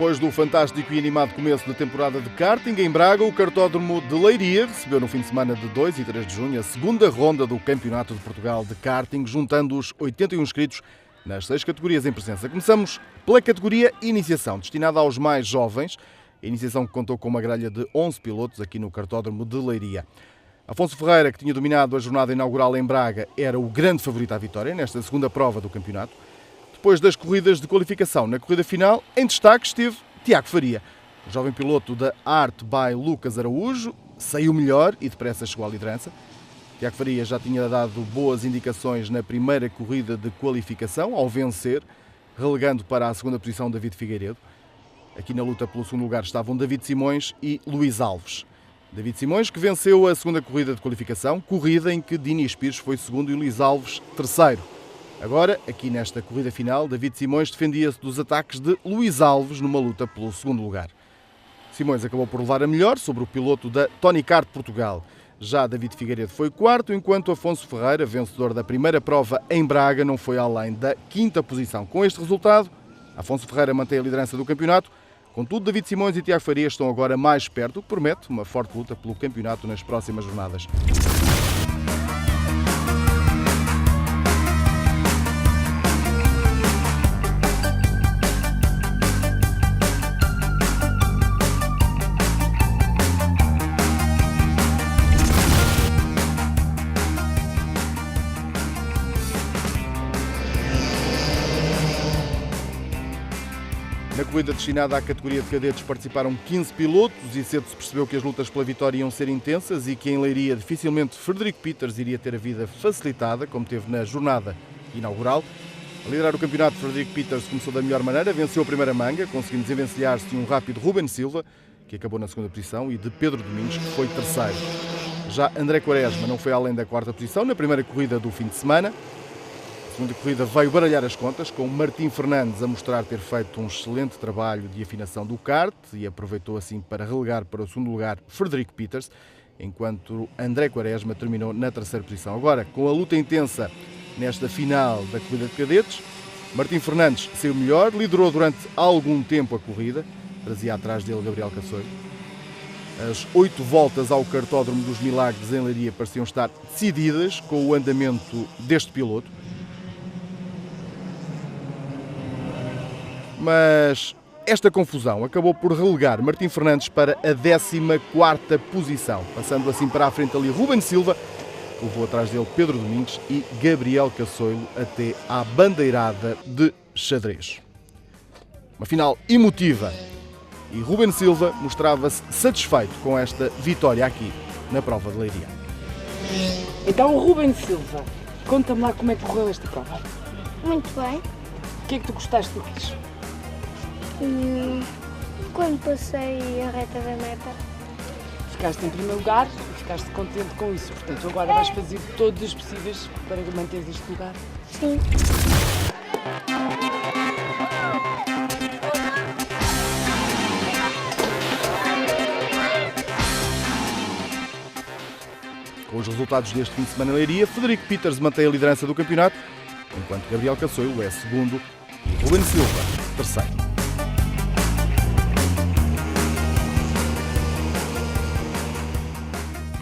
Depois do fantástico e animado começo da temporada de karting, em Braga, o Kartódromo de Leiria recebeu no fim de semana de 2 e 3 de junho a segunda ronda do Campeonato de Portugal de karting, juntando os 81 inscritos nas 6 categorias em presença. Começamos pela categoria Iniciação, destinada aos mais jovens. A iniciação que contou com uma grelha de 11 pilotos aqui no Kartódromo de Leiria. Afonso Ferreira, que tinha dominado a jornada inaugural em Braga, era o grande favorito à vitória nesta segunda prova do campeonato. Depois das corridas de qualificação, na corrida final, em destaque esteve Tiago Faria. O jovem piloto da Art by Lucas Araújo saiu melhor e depressa chegou à liderança. Tiago Faria já tinha dado boas indicações na primeira corrida de qualificação, ao vencer, relegando para a segunda posição David Figueiredo. Aqui na luta pelo segundo lugar estavam David Simões e Luís Alves. David Simões, que venceu a segunda corrida de qualificação, corrida em que Dini Pires foi segundo e Luís Alves terceiro. Agora, aqui nesta corrida final, David Simões defendia-se dos ataques de Luís Alves numa luta pelo segundo lugar. Simões acabou por levar a melhor sobre o piloto da Tony Kart Portugal. Já David Figueiredo foi quarto, enquanto Afonso Ferreira, vencedor da primeira prova em Braga, não foi além da quinta posição. Com este resultado, Afonso Ferreira mantém a liderança do campeonato. Contudo, David Simões e Tiago Faria estão agora mais perto, o que promete uma forte luta pelo campeonato nas próximas jornadas. Na corrida destinada à categoria de cadetes participaram 15 pilotos e cedo se percebeu que as lutas pela vitória iam ser intensas e que em Leiria dificilmente Frederico Peters iria ter a vida facilitada, como teve na jornada inaugural. A liderar o campeonato, Frederico Peters começou da melhor maneira, venceu a primeira manga, conseguindo desenvencilhar-se de um rápido Ruben Silva, que acabou na segunda posição, e de Pedro Domingos, que foi terceiro. Já André Quaresma não foi além da quarta posição na primeira corrida do fim de semana. A segunda corrida veio baralhar as contas, com Martim Fernandes a mostrar ter feito um excelente trabalho de afinação do kart e aproveitou assim para relegar para o segundo lugar Frederico Peters, enquanto André Quaresma terminou na terceira posição. Agora, com a luta intensa nesta final da corrida de cadetes, Martim Fernandes saiu melhor, liderou durante algum tempo a corrida, trazia atrás dele Gabriel Cassoio. As 8 voltas ao Kartódromo dos Milagres em Leiria pareciam estar decididas com o andamento deste piloto. Mas esta confusão acabou por relegar Martim Fernandes para a 14ª posição, passando assim para a frente ali Ruben Silva, que levou atrás dele Pedro Domingos e Gabriel Cassoio até à bandeirada de xadrez. Uma final emotiva e Ruben Silva mostrava-se satisfeito com esta vitória aqui na prova de Leiria. Então, Ruben Silva, conta-me lá como é que correu esta prova. Muito bem. O que é que tu gostaste do que fiz? Quando passei a reta da meta. Ficaste em primeiro lugar e ficaste contente com isso. Portanto, agora vais fazer todos os possíveis para manteres este lugar. Sim. Com os resultados deste fim de semana em Leiria, Frederico Peters mantém a liderança do campeonato, enquanto Gabriel Cassoio é segundo e Ruben Silva terceiro.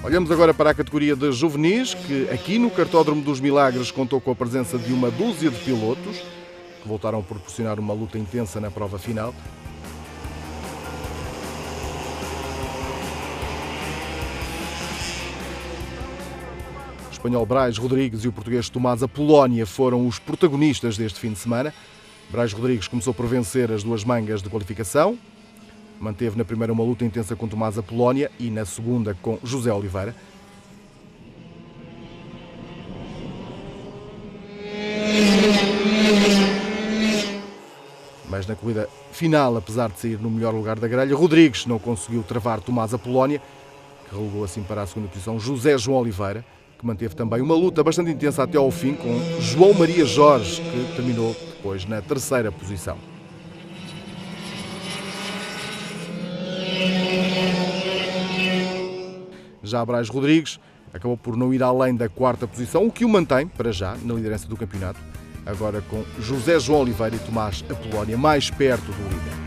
Olhamos agora para a categoria de juvenis, que aqui no Kartódromo dos Milagres contou com a presença de uma dúzia de pilotos, que voltaram a proporcionar uma luta intensa na prova final. O espanhol Brais Rodrigues e o português Tomás Apolónia foram os protagonistas deste fim de semana. Brais Rodrigues começou por vencer as 2 mangas de qualificação. Manteve na primeira uma luta intensa com Tomás Apolónia e na segunda com José Oliveira. Mas na corrida final, apesar de sair no melhor lugar da grelha, Rodrigues não conseguiu travar Tomás Apolónia, que relegou assim para a segunda posição José João Oliveira, que manteve também uma luta bastante intensa até ao fim com João Maria Jorge, que terminou depois na terceira posição. Já Brais Rodrigues acabou por não ir além da quarta posição, o que o mantém, para já, na liderança do campeonato, agora com José João Oliveira e Tomás Apolónia mais perto do líder.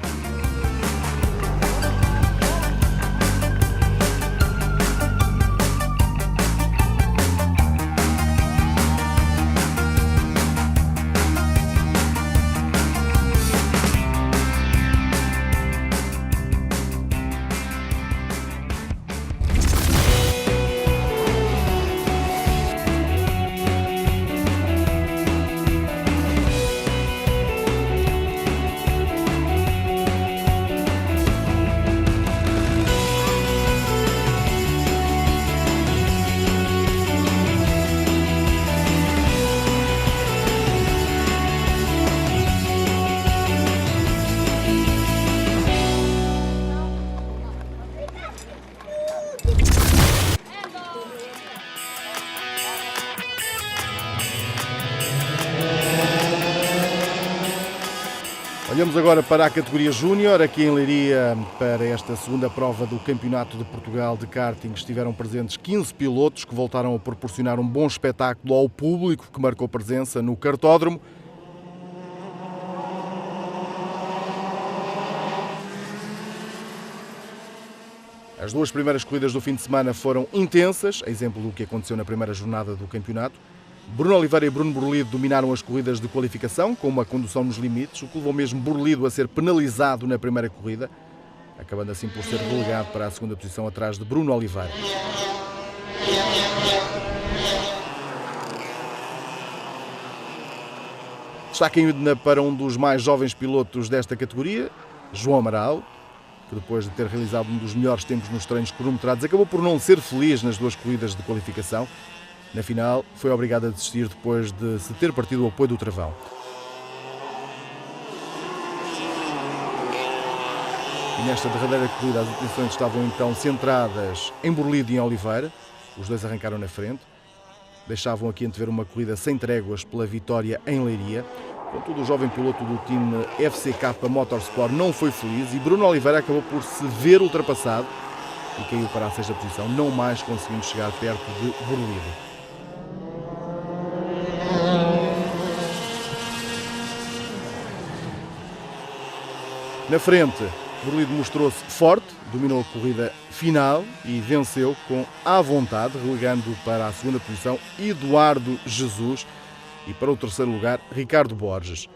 Olhamos agora para a categoria Júnior, aqui em Leiria, para esta segunda prova do Campeonato de Portugal de Karting. Estiveram presentes 15 pilotos que voltaram a proporcionar um bom espetáculo ao público que marcou presença no kartódromo. As duas primeiras corridas do fim de semana foram intensas, a exemplo do que aconteceu na primeira jornada do campeonato. Bruno Oliveira e Bruno Burlido dominaram as corridas de qualificação, com uma condução nos limites, o que levou mesmo Burlido a ser penalizado na primeira corrida, acabando assim por ser relegado para a segunda posição atrás de Bruno Oliveira. Destaque ainda para um dos mais jovens pilotos desta categoria, João Amaral, que depois de ter realizado um dos melhores tempos nos treinos cronometrados, acabou por não ser feliz nas duas corridas de qualificação. Na final, foi obrigado a desistir depois de se ter partido o apoio do travão. E nesta derradeira corrida, as atenções estavam então centradas em Burlido e em Oliveira. Os dois arrancaram na frente. Deixavam aqui antever uma corrida sem tréguas pela vitória em Leiria. Contudo, o jovem piloto do time FCK Motorsport não foi feliz e Bruno Oliveira acabou por se ver ultrapassado e caiu para a sexta posição, não mais conseguindo chegar perto de Burlido. Na frente, Burlido mostrou-se forte, dominou a corrida final e venceu com à vontade, relegando para a segunda posição Eduardo Jesus e para o terceiro lugar Ricardo Borges.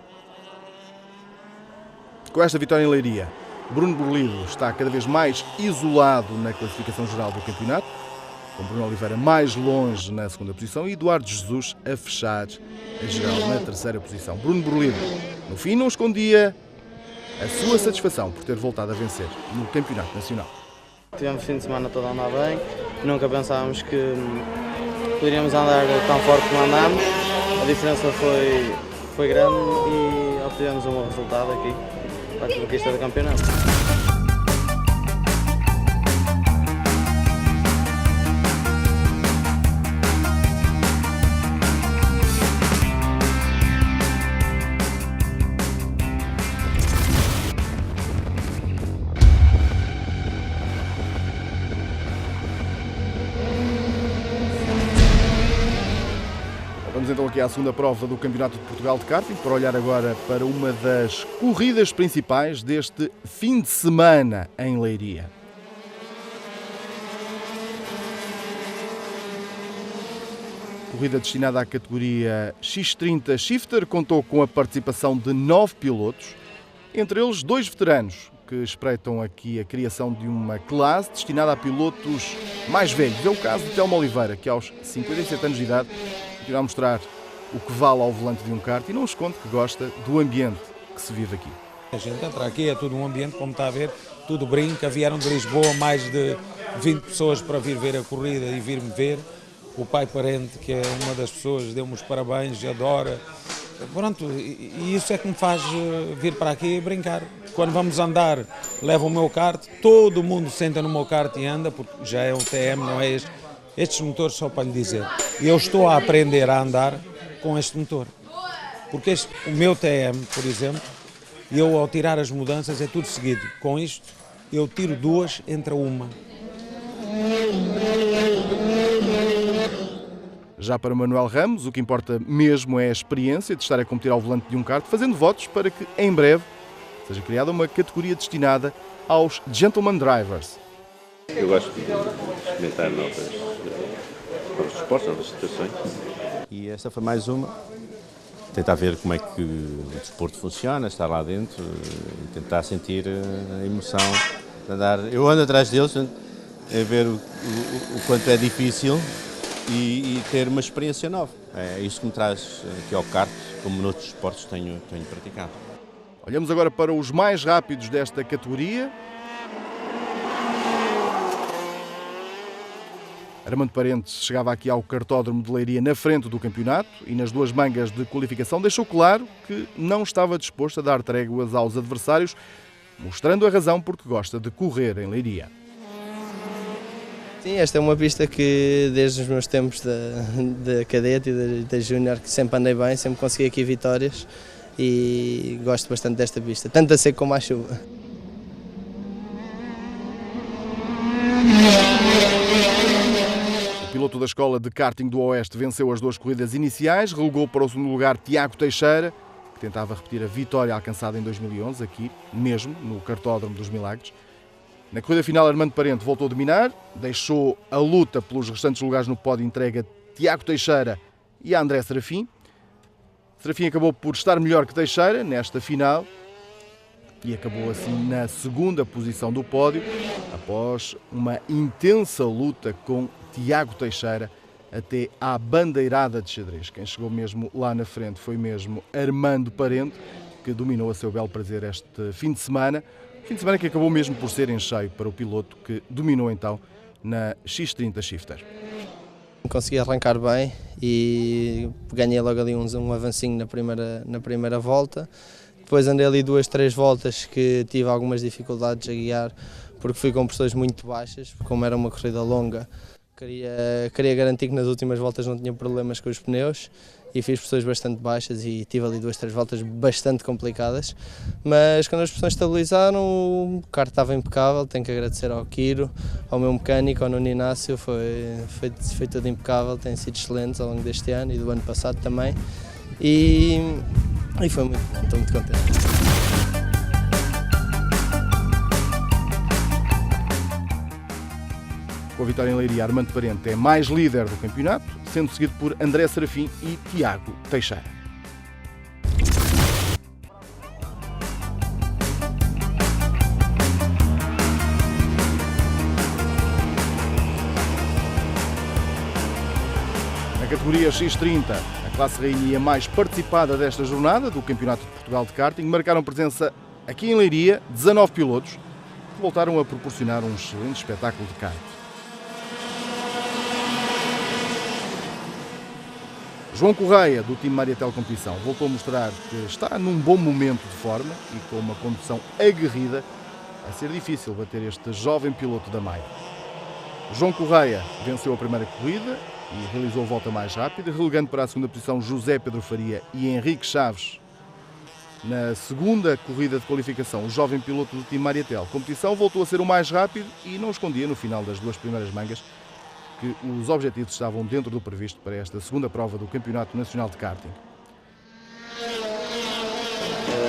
Com esta vitória em Leiria, Bruno Burlido está cada vez mais isolado na classificação geral do campeonato, com Bruno Oliveira mais longe na segunda posição e Eduardo Jesus a fechar a geral na terceira posição. Bruno Burlido, no fim, não escondia a sua satisfação por ter voltado a vencer no Campeonato Nacional. Tivemos o fim de semana todo a andar bem, nunca pensávamos que poderíamos andar tão forte como andámos, a diferença foi grande e obtivemos um bom resultado aqui para a conquista do campeonato. Vamos então aqui à segunda prova do Campeonato de Portugal de Karting, para olhar agora para uma das corridas principais deste fim de semana em Leiria. Corrida destinada à categoria X30 Shifter, contou com a participação de 9 pilotos, entre eles 2 veteranos, que espreitam aqui a criação de uma classe destinada a pilotos mais velhos. É o caso de Telmo Oliveira, que aos 57 anos de idade continua a mostrar o que vale ao volante de um kart e não esconde que gosta do ambiente que se vive aqui. A gente entra aqui, é tudo um ambiente, como está a ver, tudo brinca. Vieram de Lisboa mais de 20 pessoas para vir ver a corrida e vir-me ver. O pai parente, que é uma das pessoas, deu-me os parabéns, adora. Pronto, e isso é que me faz vir para aqui e brincar. Quando vamos andar, levo o meu kart, todo mundo senta no meu kart e anda, porque já é um TM, não é este. Estes motores, só para lhe dizer, eu estou a aprender a andar com este motor. Porque o meu TM, por exemplo, eu ao tirar as mudanças é tudo seguido. Com isto, eu tiro 2, entra uma. Já para Manuel Ramos, o que importa mesmo é a experiência de estar a competir ao volante de um kart, fazendo votos para que, em breve, seja criada uma categoria destinada aos Gentleman Drivers. Eu gosto de experimentar novos esportes, novas situações. E esta foi mais uma. Tentar ver como é que o desporto funciona, estar lá dentro e tentar sentir a emoção de andar. Eu ando atrás deles a ver o quanto é difícil e ter uma experiência nova. É isso que me traz aqui ao kart, como noutros esportes tenho praticado. Olhamos agora para os mais rápidos desta categoria. Armando Parentes chegava aqui ao kartódromo de Leiria na frente do campeonato e nas duas mangas de qualificação deixou claro que não estava disposto a dar tréguas aos adversários, mostrando a razão porque gosta de correr em Leiria. Sim, esta é uma pista que desde os meus tempos da cadete e da júnior que sempre andei bem, sempre consegui aqui vitórias e gosto bastante desta pista, tanto a seco como à chuva. O piloto da Escola de Karting do Oeste venceu as 2 corridas iniciais, relegou para o segundo lugar Tiago Teixeira, que tentava repetir a vitória alcançada em 2011, aqui mesmo, no Kartódromo dos Milagres. Na corrida final, Armando Parente voltou a dominar, deixou a luta pelos restantes lugares no pódio entregue a Tiago Teixeira e a André Serafim. Serafim acabou por estar melhor que Teixeira nesta final e acabou assim na segunda posição do pódio, após uma intensa luta com Tiago Teixeira até à bandeirada de xadrez. Quem chegou mesmo lá na frente foi mesmo Armando Parente, que dominou a seu belo prazer este fim de semana que acabou mesmo por ser em cheio para o piloto, que dominou então na X30 Shifter. Consegui arrancar bem e ganhei logo ali um avancinho na primeira volta. Depois andei ali 2, 3 voltas que tive algumas dificuldades a guiar, porque fui com pressões muito baixas, como era uma corrida longa. Queria garantir que nas últimas voltas não tinha problemas com os pneus e fiz pressões bastante baixas e tive ali 2, 3 voltas bastante complicadas, mas quando as pressões estabilizaram o carro estava impecável. Tenho que agradecer ao Quiro, ao meu mecânico, ao Nuno Inácio, foi tudo impecável, têm sido excelentes ao longo deste ano e do ano passado também e foi muito bom, estou muito contente. Com a vitória em Leiria, Armando Parente é mais líder do campeonato, sendo seguido por André Serafim e Tiago Teixeira. Na categoria X30, a classe rainha mais participada desta jornada do Campeonato de Portugal de Karting, marcaram presença aqui em Leiria 19 pilotos que voltaram a proporcionar um excelente espetáculo de kart. João Correia, do time Mariatel Competição, voltou a mostrar que está num bom momento de forma e com uma condução aguerrida, a ser difícil bater este jovem piloto da Maia. João Correia venceu a primeira corrida e realizou a volta mais rápida, relegando para a segunda posição José Pedro Faria e Henrique Chaves. Na segunda corrida de qualificação, o jovem piloto do time Mariatel Competição voltou a ser o mais rápido e não escondia no final das 2 primeiras mangas que os objetivos estavam dentro do previsto para esta segunda prova do Campeonato Nacional de Karting.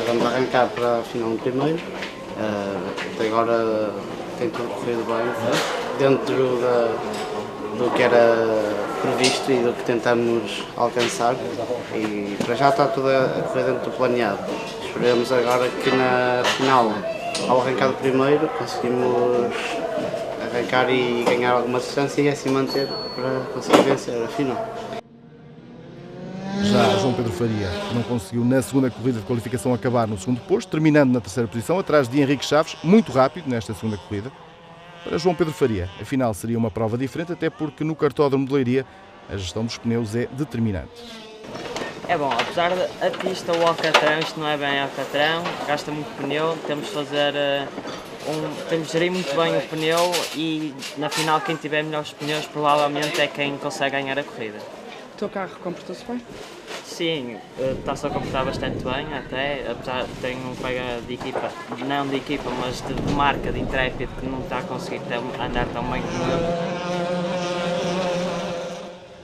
Vamos arrancar para a final no primeiro. Até agora tem tudo corrido bem, dentro do que era previsto e do que tentamos alcançar. E para já está tudo a correr dentro do planeado. Esperemos agora que na final, ao arrancar do primeiro, conseguimos arrancar e ganhar alguma distância e assim manter para conseguir vencer a final. Já João Pedro Faria não conseguiu na segunda corrida de qualificação acabar no segundo posto, terminando na terceira posição, atrás de Henrique Chaves, muito rápido nesta segunda corrida. Para João Pedro Faria, a final seria uma prova diferente, até porque no Kartódromo de Leiria a gestão dos pneus é determinante. É bom, apesar da pista, o alcatrão, isto não é bem alcatrão, gasta muito pneu, temos de fazer temos de gerir muito bem o pneu e na final quem tiver melhores pneus provavelmente é quem consegue ganhar a corrida. O teu carro comportou-se bem? Sim, está-se a comportar bastante bem até, apesar de ter um colega de equipa, não de equipa, mas de marca, de Intrépid, que não está a conseguir andar tão bem como eu.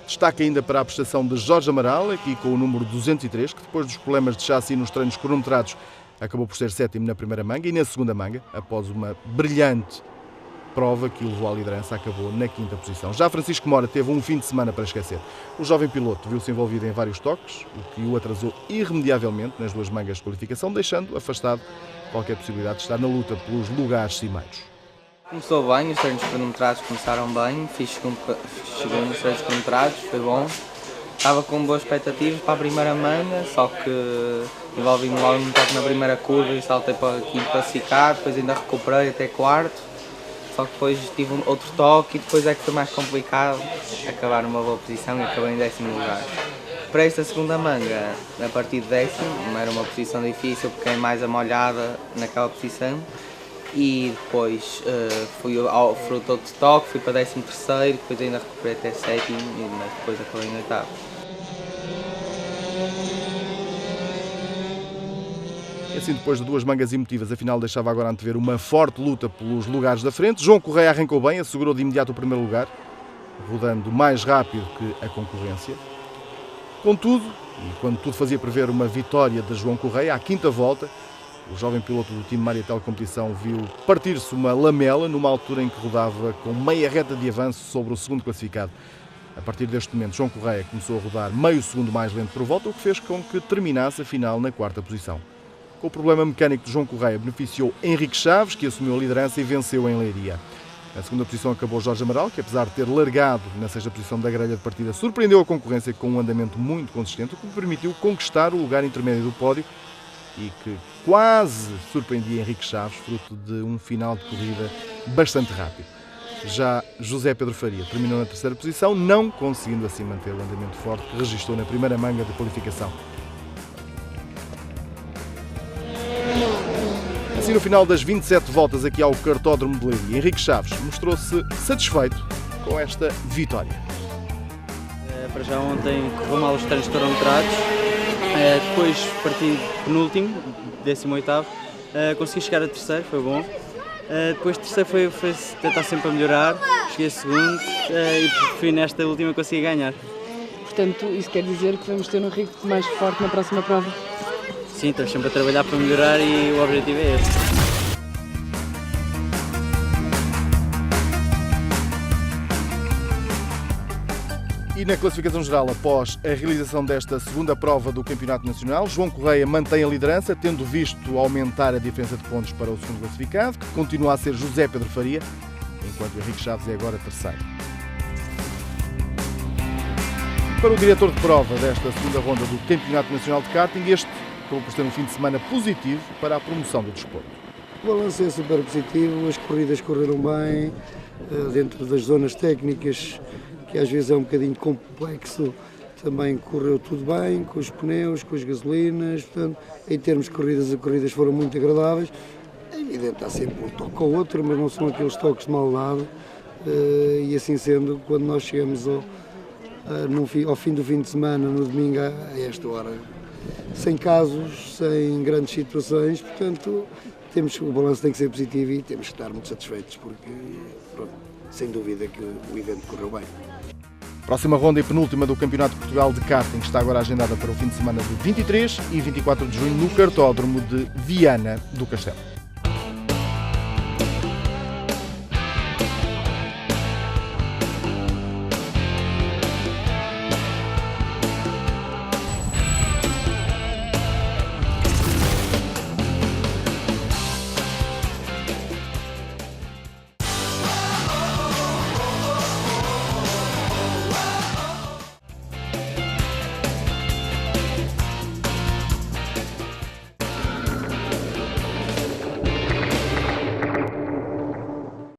Destaque ainda para a prestação de Jorge Amaral, aqui com o número 203, que depois dos problemas de chassi nos treinos cronometrados acabou por ser sétimo na primeira manga e na segunda manga, após uma brilhante prova que o levou à liderança, acabou na quinta posição. Já Francisco Mora teve um fim de semana para esquecer. O jovem piloto viu-se envolvido em vários toques, o que o atrasou irremediavelmente nas 2 mangas de qualificação, deixando afastado qualquer possibilidade de estar na luta pelos lugares cimeiros. Começou bem, os treinos cronometrados começaram bem, fiz segundo nos treinos cronometrados, foi bom. Estava com boas expectativas para a primeira manga, só que envolvi-me logo um toque na primeira curva e saltei para quinto classificado, depois ainda recuperei até quarto, só que depois tive outro toque e depois é que foi mais complicado acabar numa boa posição e acabei em 10º lugar. Para esta segunda manga, a partir de 10º, era uma posição difícil porque é mais amolhada naquela posição. E depois fui ao fruto de toque, fui para 13º, depois ainda recuperei até 7º, mas depois acabei em 8º. E assim, depois de duas mangas emotivas, a final deixava agora antever uma forte luta pelos lugares da frente. João Correia arrancou bem, assegurou de imediato o primeiro lugar, rodando mais rápido que a concorrência. Contudo, e quando tudo fazia prever uma vitória de João Correia, à quinta volta, o jovem piloto do time Maritel Competição viu partir-se uma lamela numa altura em que rodava com meia reta de avanço sobre o segundo classificado. A partir deste momento, João Correia começou a rodar meio segundo mais lento por volta, o que fez com que terminasse a final na quarta posição. Com o problema mecânico de João Correia, beneficiou Henrique Chaves, que assumiu a liderança e venceu em Leiria. Na segunda posição acabou Jorge Amaral, que apesar de ter largado na sexta posição da grelha de partida, surpreendeu a concorrência com um andamento muito consistente, o que lhe permitiu conquistar o lugar intermédio do pódio e que quase surpreendia Henrique Chaves, fruto de um final de corrida bastante rápido. Já José Pedro Faria terminou na terceira posição, não conseguindo assim manter o andamento forte que registrou na primeira manga de qualificação. Assim, no final das 27 voltas aqui ao Cartódromo de Leiria, Henrique Chaves mostrou-se satisfeito com esta vitória. Para já ontem correu mal os treinos cronometrados, depois parti penúltimo, 18º, consegui chegar a terceiro, foi bom. Depois de terceiro foi tentar sempre a melhorar, cheguei a segundo e por fim nesta última consegui ganhar. Portanto, isso quer dizer que vamos ter um ritmo mais forte na próxima prova? Sim, estamos sempre a trabalhar para melhorar e o objetivo é esse. E na classificação geral, após a realização desta segunda prova do Campeonato Nacional, João Correia mantém a liderança, tendo visto aumentar a diferença de pontos para o segundo classificado, que continua a ser José Pedro Faria, enquanto Henrique Chaves é agora terceiro. Para o diretor de prova desta segunda ronda do Campeonato Nacional de Karting, este acabou por ter um fim de semana positivo para a promoção do desporto. O balanço é super positivo, as corridas correram bem, dentro das zonas técnicas, que às vezes é um bocadinho complexo, também correu tudo bem, com os pneus, com as gasolinas, portanto, em termos de corridas, as corridas foram muito agradáveis. É evidente, há sempre um toque ou outro, mas não são aqueles toques de mal dado, e assim sendo, quando nós chegamos ao fim do fim de semana, no domingo, a esta hora, sem casos, sem grandes situações, portanto, o balanço tem que ser positivo e temos que estar muito satisfeitos, porque, pronto, sem dúvida que o evento correu bem. Próxima ronda e penúltima do Campeonato de Portugal de Karting está agora agendada para o fim de semana de 23 e 24 de junho no Cartódromo de Viana do Castelo.